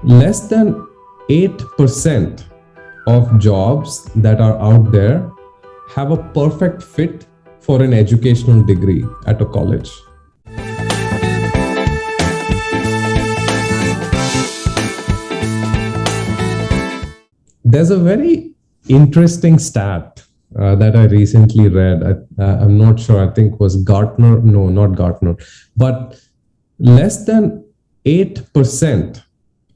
Less than 8% of jobs that are out there have a perfect fit for an educational degree at a college. There's a very interesting stat that I recently read. I'm not sure, I think it was Gartner. No, not Gartner. But less than 8%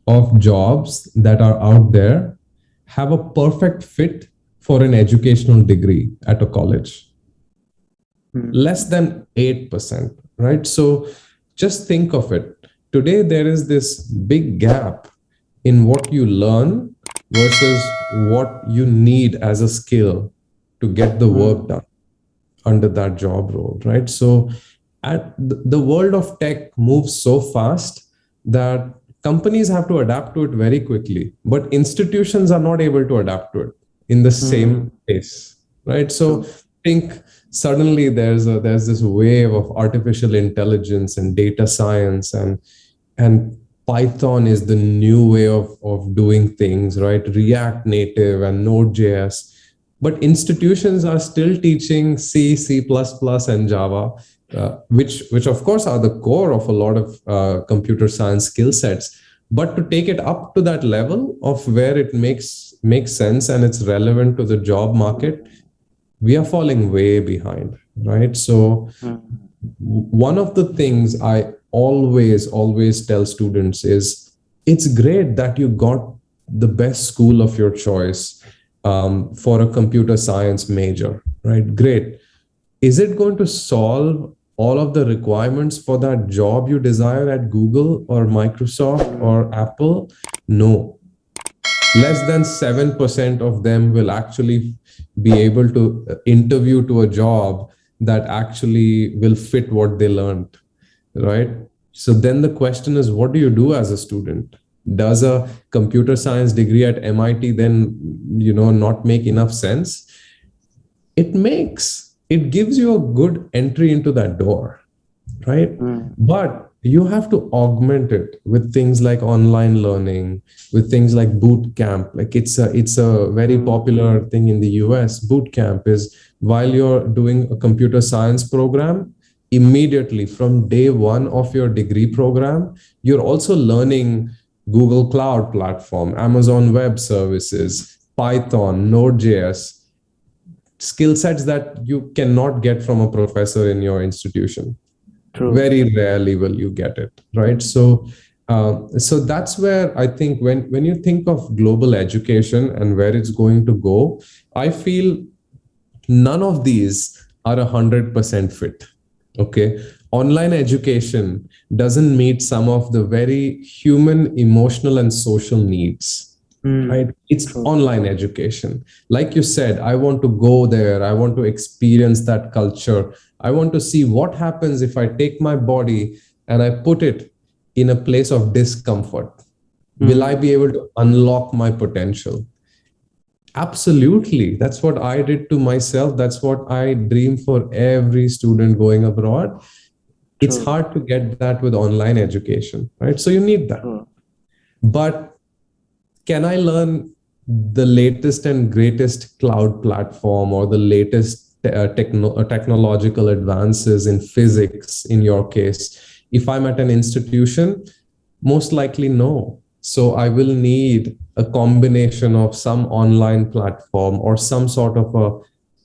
of jobs that are out there have a perfect fit for an educational degree at a college. Less than 8%, right? So just think of it. Today, there is this big gap in what you learn versus what you need as a skill to get the work done under that job role, right? So the world of tech moves so fast that companies have to adapt to it very quickly, but institutions are not able to adapt to it in the same pace, right? So think suddenly there's this wave of artificial intelligence and data science, and Python is the new way of doing things, right? React Native and Node.js. But institutions are still teaching C, C++, and Java, which of course are the core of a lot of computer science skill sets. But to take it up to that level of where it makes sense and it's relevant to the job market, we are falling way behind, right? So one of the things I always tell students is it's great that you got the best school of your choice for a computer science major, right? Great. Is it going to solve all of the requirements for that job you desire at Google or Microsoft or Apple? No. Less than 7% of them will actually be able to interview to a job that actually will fit what they learned, right? So then the question is, what do you do as a student? Does a computer science degree at MIT then, not make enough sense? It gives you a good entry into that door, right? But you have to augment it with things like online learning, with things like boot camp. Like it's a very popular thing in the US. Boot camp is while you're doing a computer science program, immediately from day one of your degree program, you're also learning Google Cloud Platform, Amazon Web Services, Python, Node.js, skill sets that you cannot get from a professor in your institution. True. Very rarely will you get it, right? So that's where I think when you think of global education and where it's going to go, I feel none of these are 100% fit. Okay, online education doesn't meet some of the very human, emotional, and social needs. Right? It's online education. Like you said, I want to go there. I want to experience that culture. I want to see what happens if I take my body and I put it in a place of discomfort. Will I be able to unlock my potential? Absolutely. That's what I did to myself. That's what I dream for every student going abroad. It's hard to get that with online education, right? So you need that. But can I learn the latest and greatest cloud platform or the latest technological advances in physics, in your case? If I'm at an institution, most likely no. So I will need a combination of some online platform or some sort of a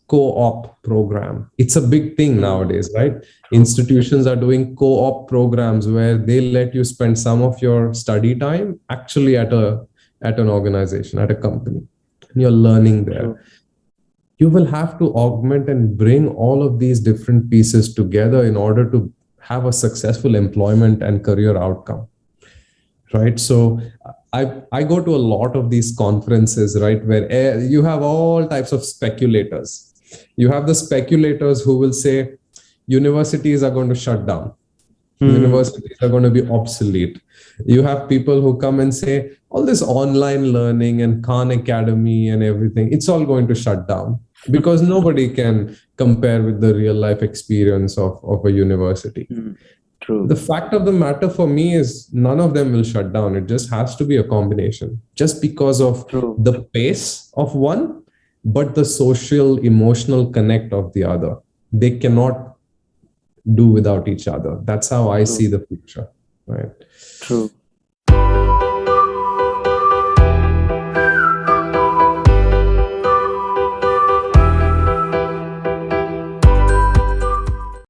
co-op program. It's a big thing nowadays, right? Institutions are doing co-op programs where they let you spend some of your study time actually at an organization, at a company, and you're learning there. You will have to augment and bring all of these different pieces together in order to have a successful employment and career outcome, right? So I go to a lot of these conferences, right, where you have all types of speculators. You have the speculators who will say universities are going to shut down. Universities are going to be obsolete. You have people who come and say all this online learning and Khan Academy and everything, it's all going to shut down because nobody can compare with the real life experience of a university. The True. fact of the matter for me is none of them will shut down. It just has to be a combination, just because of True. the pace of one, but the social, emotional connect of the other. They cannot do without each other. That's how I see True. the future, right? True.